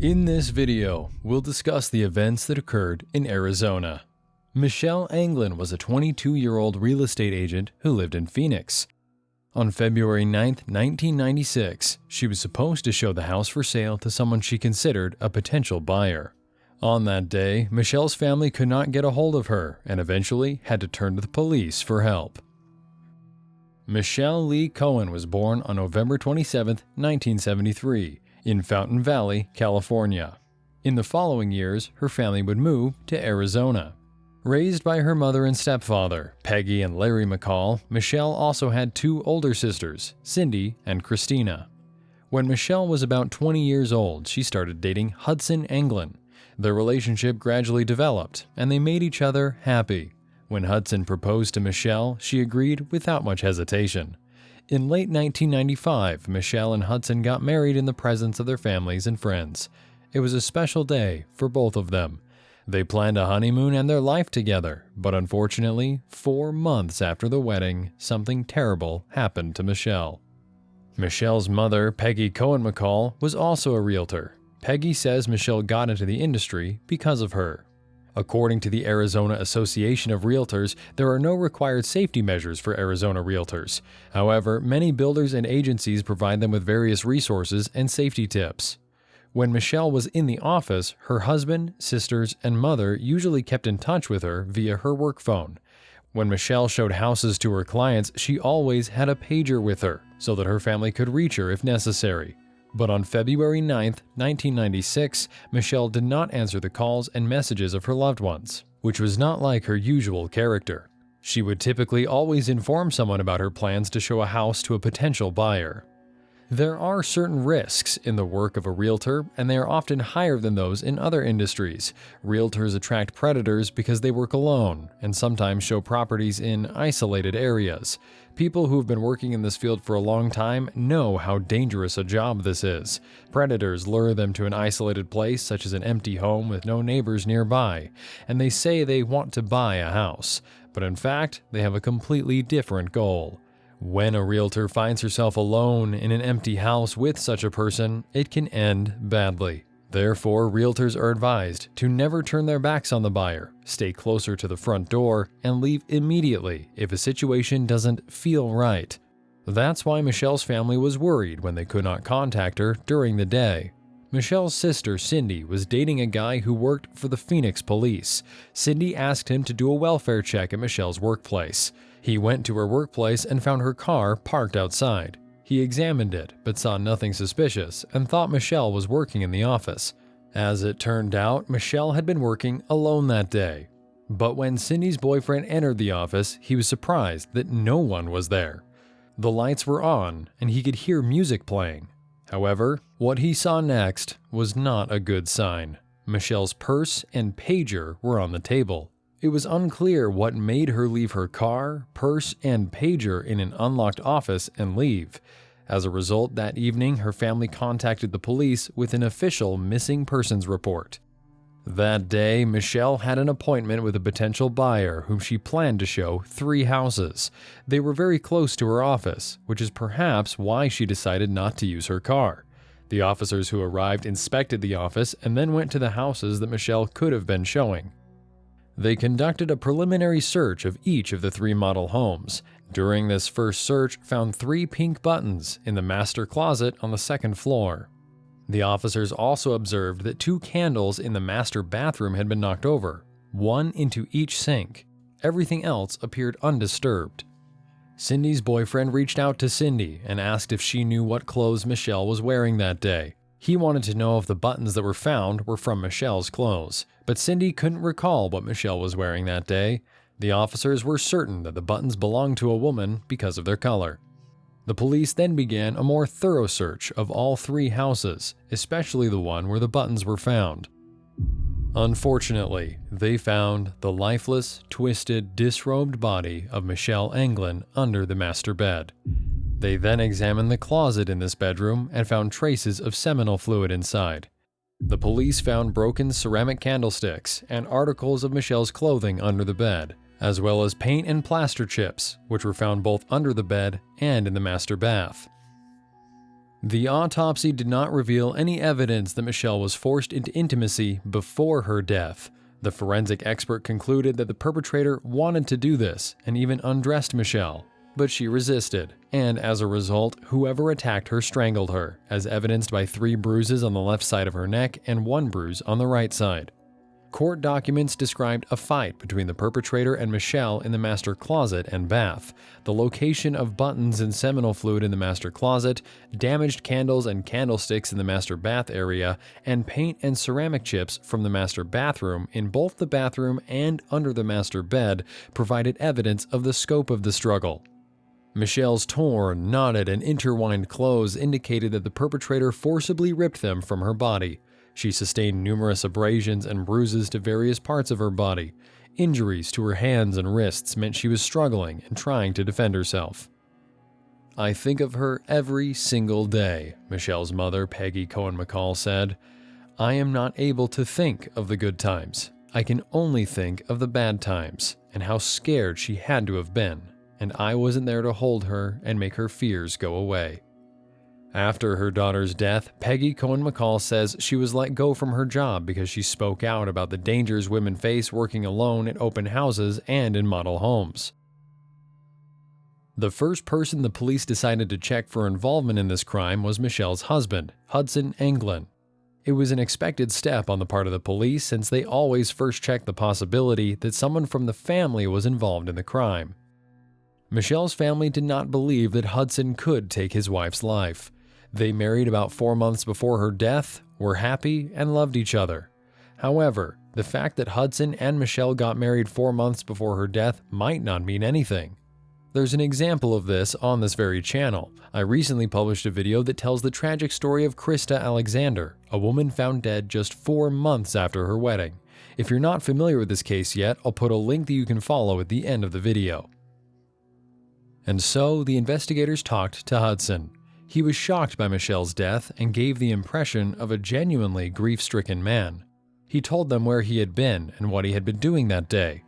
In this video, we'll discuss the events that occurred in Arizona. Michelle Anglin was a 22-year-old real estate agent who lived in Phoenix. On February 9, 1996, she was supposed to show the house for sale to someone she considered a potential buyer. On that day, Michelle's family could not get a hold of her and eventually had to turn to the police for help. Michelle Lee Cohen was born on November 27, 1973, in Fountain Valley, California. In the following years, her family would move to Arizona. Raised by her mother and stepfather, Peggy and Larry McCall, Michelle also had two older sisters, Cindy and Christina. When Michelle was about 20 years old, she started dating Hudson Anglin. Their relationship gradually developed, and they made each other happy. When Hudson proposed to Michelle, she agreed without much hesitation. In late 1995, Michelle and Hudson got married in the presence of their families and friends. It was a special day for both of them. They planned a honeymoon and their life together, but unfortunately, 4 months after the wedding, something terrible happened to Michelle. Michelle's mother, Peggy Cohen McCall, was also a realtor. Peggy says Michelle got into the industry because of her. According to the Arizona Association of Realtors, there are no required safety measures for Arizona realtors. However, many builders and agencies provide them with various resources and safety tips. When Michelle was in the office, her husband, sisters, and mother usually kept in touch with her via her work phone. When Michelle showed houses to her clients, she always had a pager with her so that her family could reach her if necessary. But on February 9, 1996, Michelle did not answer the calls and messages of her loved ones, which was not like her usual character. She would typically always inform someone about her plans to show a house to a potential buyer. There are certain risks in the work of a realtor, and they are often higher than those in other industries. Realtors attract predators because they work alone and sometimes show properties in isolated areas. People who have been working in this field for a long time know how dangerous a job this is. Predators lure them to an isolated place, such as an empty home with no neighbors nearby, and they say they want to buy a house. But in fact, they have a completely different goal. When a realtor finds herself alone in an empty house with such a person, it can end badly. Therefore, realtors are advised to never turn their backs on the buyer, stay closer to the front door, and leave immediately if a situation doesn't feel right. That's why Michelle's family was worried when they could not contact her during the day. Michelle's sister, Cindy, was dating a guy who worked for the Phoenix police. Cindy asked him to do a welfare check at Michelle's workplace. He went to her workplace and found her car parked outside. He examined it, but saw nothing suspicious and thought Michelle was working in the office. As it turned out, Michelle had been working alone that day. But when Cindy's boyfriend entered the office, he was surprised that no one was there. The lights were on, and he could hear music playing. However, what he saw next was not a good sign. Michelle's purse and pager were on the table. It was unclear what made her leave her car, purse, and pager in an unlocked office and leave. As a result, that evening, her family contacted the police with an official missing persons report. That day, Michelle had an appointment with a potential buyer whom she planned to show 3 houses. They were very close to her office, which is perhaps why she decided not to use her car. The officers who arrived inspected the office and then went to the houses that Michelle could have been showing. They conducted a preliminary search of each of the 3 model homes. During this first search, found 3 pink buttons in the master closet on the 2nd floor. The officers also observed that 2 candles in the master bathroom had been knocked over, 1 into each sink. Everything else appeared undisturbed. Cindy's boyfriend reached out to Cindy and asked if she knew what clothes Michelle was wearing that day. He wanted to know if the buttons that were found were from Michelle's clothes, but Cindy couldn't recall what Michelle was wearing that day. The officers were certain that the buttons belonged to a woman because of their color. The police then began a more thorough search of all 3 houses, especially the one where the buttons were found. Unfortunately, they found the lifeless, twisted, disrobed body of Michelle Anglin under the master bed. They then examined the closet in this bedroom and found traces of seminal fluid inside. The police found broken ceramic candlesticks and articles of Michelle's clothing under the bed, as well as paint and plaster chips, which were found both under the bed and in the master bath. The autopsy did not reveal any evidence that Michelle was forced into intimacy before her death. The forensic expert concluded that the perpetrator wanted to do this and even undressed Michelle, but she resisted, and as a result, whoever attacked her strangled her, as evidenced by 3 bruises on the left side of her neck and 1 bruise on the right side. Court documents described a fight between the perpetrator and Michelle in the master closet and bath, the location of buttons and seminal fluid in the master closet, damaged candles and candlesticks in the master bath area, and paint and ceramic chips from the master bathroom in both the bathroom and under the master bed provided evidence of the scope of the struggle. Michelle's torn, knotted, and intertwined clothes indicated that the perpetrator forcibly ripped them from her body. She sustained numerous abrasions and bruises to various parts of her body. Injuries to her hands and wrists meant she was struggling and trying to defend herself. "I think of her every single day," Michelle's mother, Peggy Cohen McCall, said. "I am not able to think of the good times. I can only think of the bad times and how scared she had to have been, and I wasn't there to hold her and make her fears go away." After her daughter's death, Peggy Cohen McCall says she was let go from her job because she spoke out about the dangers women face working alone at open houses and in model homes. The first person the police decided to check for involvement in this crime was Michelle's husband, Hudson Anglin. It was an expected step on the part of the police since they always first check the possibility that someone from the family was involved in the crime. Michelle's family did not believe that Hudson could take his wife's life. They married about 4 months before her death, were happy, and loved each other. However, the fact that Hudson and Michelle got married 4 months before her death might not mean anything. There's an example of this on this very channel. I recently published a video that tells the tragic story of Krista Alexander, a woman found dead just 4 months after her wedding. If you're not familiar with this case yet, I'll put a link that you can follow at the end of the video. And so, the investigators talked to Hudson. He was shocked by Michelle's death and gave the impression of a genuinely grief-stricken man. He told them where he had been and what he had been doing that day.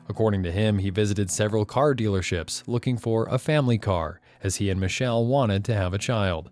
According to him, he visited several car dealerships looking for a family car, as he and Michelle wanted to have a child.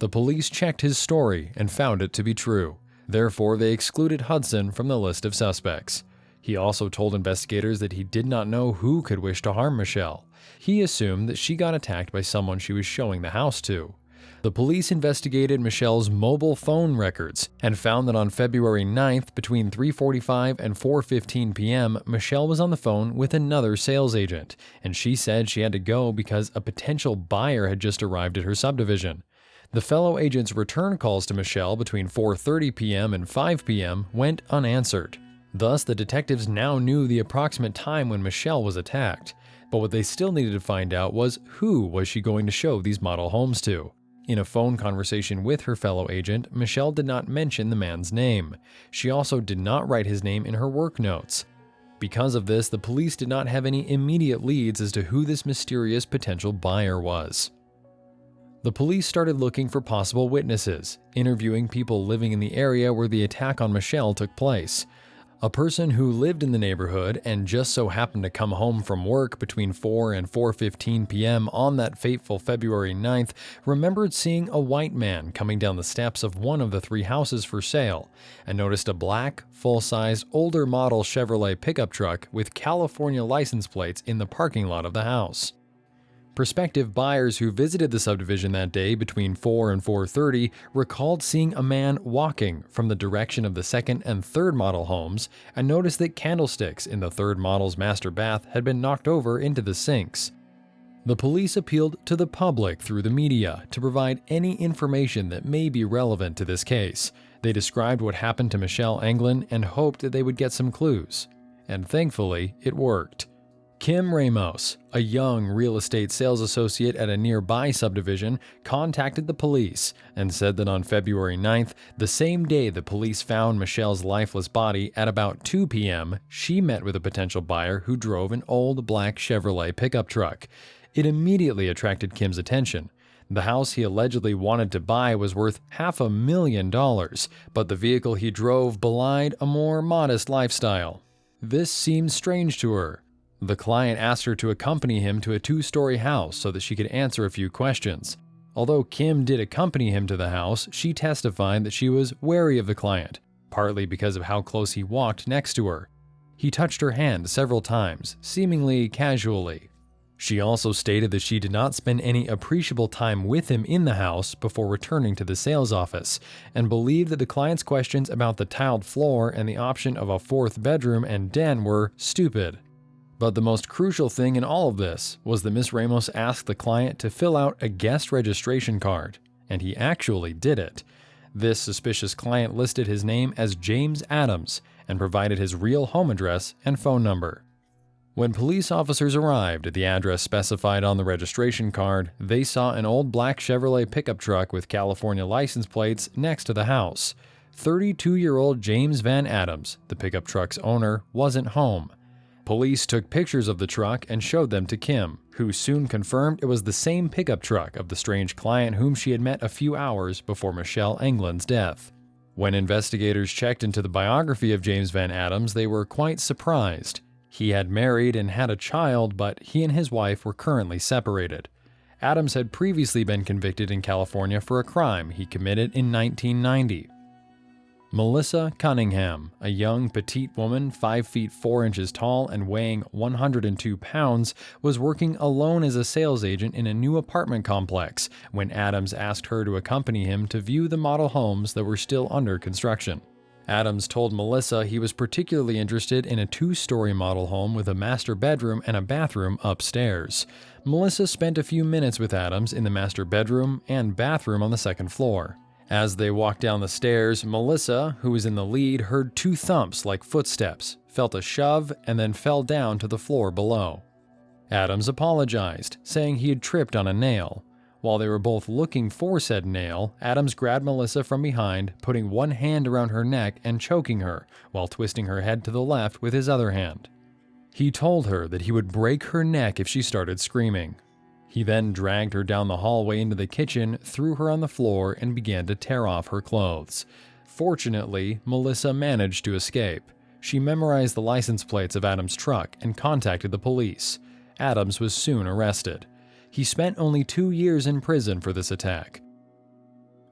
The police checked his story and found it to be true. Therefore, they excluded Hudson from the list of suspects. He also told investigators that he did not know who could wish to harm Michelle. He assumed that she got attacked by someone she was showing the house to. The police investigated Michelle's mobile phone records and found that on February 9th, between 3:45 and 4:15 p.m., Michelle was on the phone with another sales agent, and she said she had to go because a potential buyer had just arrived at her subdivision. The fellow agent's return calls to Michelle between 4:30 p.m. and 5 p.m. went unanswered. Thus, the detectives now knew the approximate time when Michelle was attacked. But what they still needed to find out was who was she going to show these model homes to. In a phone conversation with her fellow agent, Michelle did not mention the man's name. She also did not write his name in her work notes. Because of this, the police did not have any immediate leads as to who this mysterious potential buyer was. The police started looking for possible witnesses, interviewing people living in the area where the attack on Michelle took place. A person who lived in the neighborhood and just so happened to come home from work between 4 and 4:15 p.m. on that fateful February 9th remembered seeing a white man coming down the steps of one of the 3 houses for sale and noticed a black, full-sized, older model Chevrolet pickup truck with California license plates in the parking lot of the house. Prospective buyers who visited the subdivision that day between 4 and 4:30 recalled seeing a man walking from the direction of the second and third model homes and noticed that candlesticks in the third model's master bath had been knocked over into the sinks. The police appealed to the public through the media to provide any information that may be relevant to this case. They described what happened to Michelle Anglin and hoped that they would get some clues. And thankfully, it worked. Kim Ramos, a young real estate sales associate at a nearby subdivision, contacted the police and said that on February 9th, the same day the police found Michelle's lifeless body at about 2 p.m., she met with a potential buyer who drove an old black Chevrolet pickup truck. It immediately attracted Kim's attention. The house he allegedly wanted to buy was worth $500,000, but the vehicle he drove belied a more modest lifestyle. This seemed strange to her. The client asked her to accompany him to a 2-story house so that she could answer a few questions. Although Kim did accompany him to the house, she testified that she was wary of the client, partly because of how close he walked next to her. He touched her hand several times, seemingly casually. She also stated that she did not spend any appreciable time with him in the house before returning to the sales office, and believed that the client's questions about the tiled floor and the option of a fourth bedroom and den were stupid. But the most crucial thing in all of this was that Ms. Ramos asked the client to fill out a guest registration card, and he actually did it. This suspicious client listed his name as James Adams and provided his real home address and phone number. When police officers arrived at the address specified on the registration card, they saw an old black Chevrolet pickup truck with California license plates next to the house. 32-year-old James Van Adams, the pickup truck's owner, wasn't home. Police took pictures of the truck and showed them to Kim, who soon confirmed it was the same pickup truck of the strange client whom she had met a few hours before Michelle Anglin's death. When investigators checked into the biography of James Van Adams, they were quite surprised. He had married and had a child, but he and his wife were currently separated. Adams had previously been convicted in California for a crime he committed in 1990. Melissa Cunningham, a young, petite woman 5 feet 4 inches tall and weighing 102 pounds, was working alone as a sales agent in a new apartment complex when Adams asked her to accompany him to view the model homes that were still under construction. Adams told Melissa he was particularly interested in a 2-story model home with a master bedroom and a bathroom upstairs. Melissa spent a few minutes with Adams in the master bedroom and bathroom on the second floor. As they walked down the stairs, Melissa, who was in the lead, heard 2 thumps like footsteps, felt a shove, and then fell down to the floor below. Adams apologized, saying he had tripped on a nail. While they were both looking for said nail, Adams grabbed Melissa from behind, putting one hand around her neck and choking her, while twisting her head to the left with his other hand. He told her that he would break her neck if she started screaming. He then dragged her down the hallway into the kitchen, threw her on the floor, and began to tear off her clothes. Fortunately, Melissa managed to escape. She memorized the license plates of Adams' truck and contacted the police. Adams was soon arrested. He spent only 2 years in prison for this attack.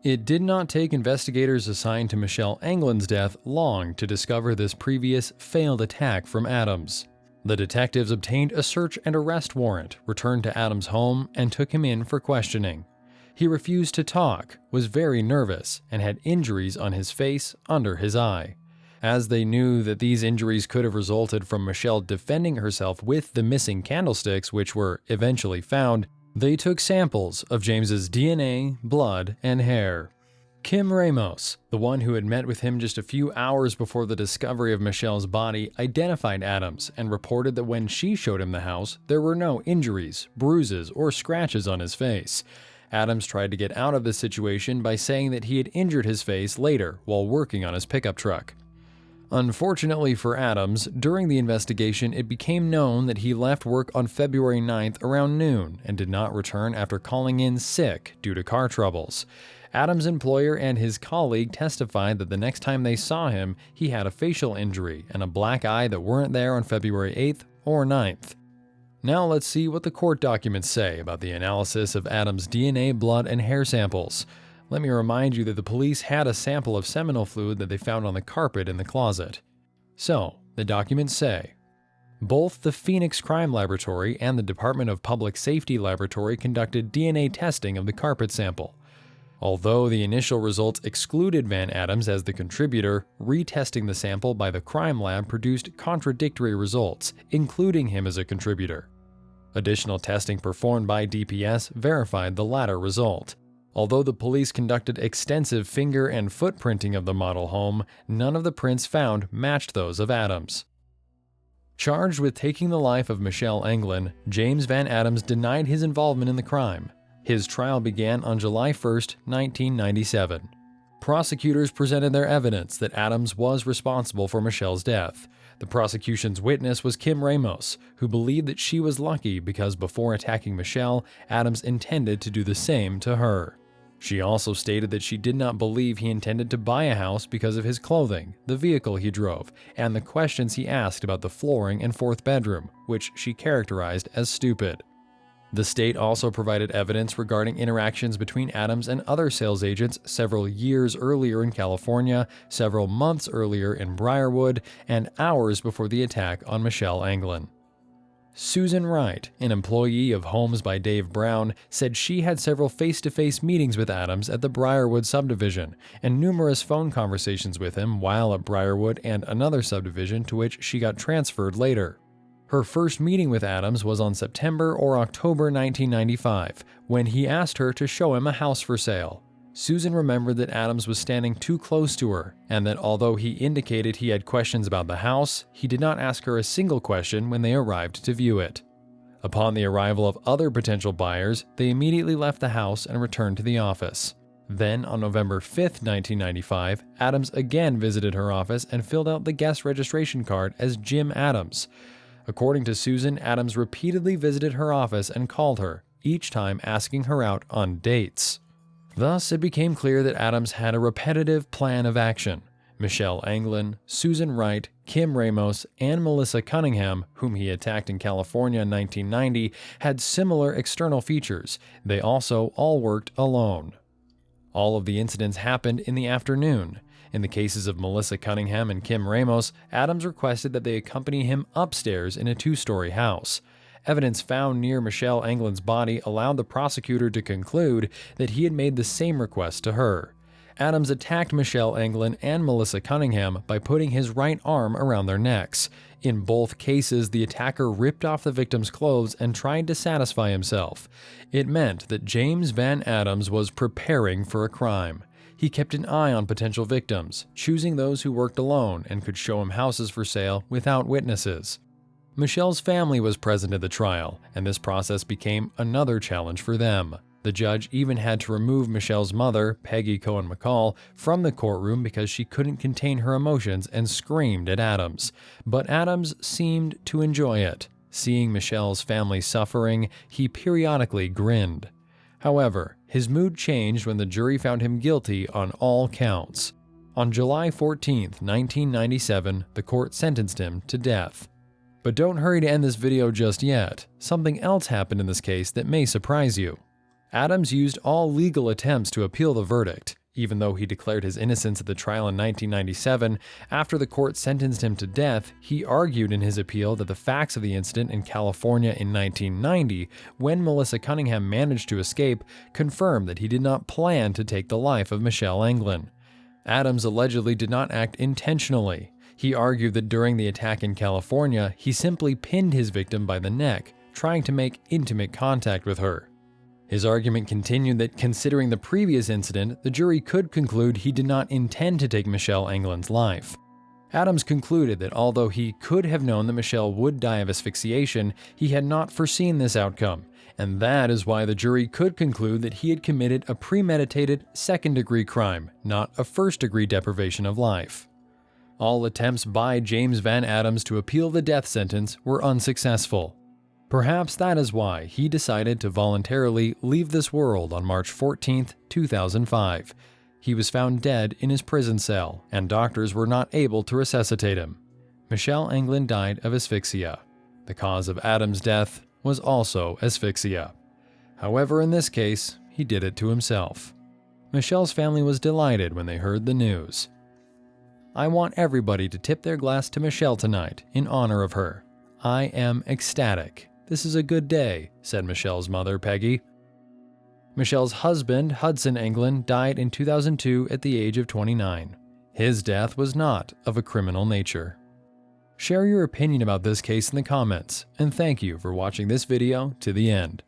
It did not take investigators assigned to Michelle Anglin's death long to discover this previous failed attack from Adams. The detectives obtained a search and arrest warrant, returned to Adams' home, and took him in for questioning. He refused to talk, was very nervous, and had injuries on his face under his eye. As they knew that these injuries could have resulted from Michelle defending herself with the missing candlesticks, which were eventually found, they took samples of James's DNA, blood, and hair. Kim Ramos, the one who had met with him just a few hours before the discovery of Michelle's body, identified Adams and reported that when she showed him the house, there were no injuries, bruises, or scratches on his face. Adams tried to get out of this situation by saying that he had injured his face later while working on his pickup truck. Unfortunately for Adams, during the investigation it became known that he left work on February 9th around noon and did not return after calling in sick due to car troubles. Adams' employer and his colleague testified that the next time they saw him, he had a facial injury and a black eye that weren't there on February 8th or 9th. Now let's see what the court documents say about the analysis of Adams' DNA, blood, and hair samples. Let me remind you that the police had a sample of seminal fluid that they found on the carpet in the closet. So, the documents say, both the Phoenix Crime Laboratory and the Department of Public Safety Laboratory conducted DNA testing of the carpet sample. Although the initial results excluded Van Adams as the contributor, retesting the sample by the crime lab produced contradictory results, including him as a contributor. Additional testing performed by DPS verified the latter result. Although the police conducted extensive finger and footprinting of the model home, none of the prints found matched those of Adams. Charged with taking the life of Michelle Anglin, James Van Adams denied his involvement in the crime. His trial began on July 1, 1997. Prosecutors presented their evidence that Adams was responsible for Michelle's death. The prosecution's witness was Kim Ramos, who believed that she was lucky because before attacking Michelle, Adams intended to do the same to her. She also stated that she did not believe he intended to buy a house because of his clothing, the vehicle he drove, and the questions he asked about the flooring and fourth bedroom, which she characterized as stupid. The state also provided evidence regarding interactions between Adams and other sales agents several years earlier in California, several months earlier in Briarwood, and hours before the attack on Michelle Anglin. Susan Wright, an employee of Homes by Dave Brown, said she had several face-to-face meetings with Adams at the Briarwood subdivision and numerous phone conversations with him while at Briarwood and another subdivision to which she got transferred later. Her first meeting with Adams was on September or October 1995, when he asked her to show him a house for sale. Susan remembered that Adams was standing too close to her, and that although he indicated he had questions about the house, he did not ask her a single question when they arrived to view it. Upon the arrival of other potential buyers, they immediately left the house and returned to the office. Then, on November 5, 1995, Adams again visited her office and filled out the guest registration card as Jim Adams. According to Susan, Adams repeatedly visited her office and called her, each time asking her out on dates. Thus, it became clear that Adams had a repetitive plan of action. Michelle Anglin, Susan Wright, Kim Ramos, and Melissa Cunningham, whom he attacked in California in 1990, had similar external features. They also all worked alone. All of the incidents happened in the afternoon. In the cases of Melissa Cunningham and Kim Ramos, Adams requested that they accompany him upstairs in a two-story house. Evidence found near Michelle Anglin's body allowed the prosecutor to conclude that he had made the same request to her. Adams attacked Michelle Anglin and Melissa Cunningham by putting his right arm around their necks. In both cases, the attacker ripped off the victim's clothes and tried to satisfy himself. It meant that James Van Adams was preparing for a crime. He kept an eye on potential victims, choosing those who worked alone and could show him houses for sale without witnesses. Michelle's family was present at the trial, and this process became another challenge for them. The judge even had to remove Michelle's mother, Peggy Cohen McCall, from the courtroom because she couldn't contain her emotions and screamed at Adams. But Adams seemed to enjoy it. Seeing Michelle's family suffering, he periodically grinned. However, his mood changed when the jury found him guilty on all counts. On July 14, 1997, the court sentenced him to death. But don't hurry to end this video just yet. Something else happened in this case that may surprise you. Adams used all legal attempts to appeal the verdict. Even though he declared his innocence at the trial in 1997, after the court sentenced him to death, he argued in his appeal that the facts of the incident in California in 1990, when Melissa Cunningham managed to escape, confirmed that he did not plan to take the life of Michelle Anglin. Adams allegedly did not act intentionally. He argued that during the attack in California, he simply pinned his victim by the neck, trying to make intimate contact with her. His argument continued that considering the previous incident, the jury could conclude he did not intend to take Michelle Anglin's life. Adams concluded that although he could have known that Michelle would die of asphyxiation, he had not foreseen this outcome, and that is why the jury could conclude that he had committed a premeditated second-degree crime, not a first-degree deprivation of life. All attempts by James Van Adams to appeal the death sentence were unsuccessful. Perhaps that is why he decided to voluntarily leave this world on March 14, 2005. He was found dead in his prison cell, and doctors were not able to resuscitate him. Michelle Anglin died of asphyxia. The cause of Adams' death was also asphyxia. However, in this case, he did it to himself. Michelle's family was delighted when they heard the news. I want everybody to tip their glass to Michelle tonight in honor of her. I am ecstatic. This is a good day, said Michelle's mother, Peggy. Michelle's husband, Hudson Anglin, died in 2002 at the age of 29. His death was not of a criminal nature. Share your opinion about this case in the comments, and thank you for watching this video to the end.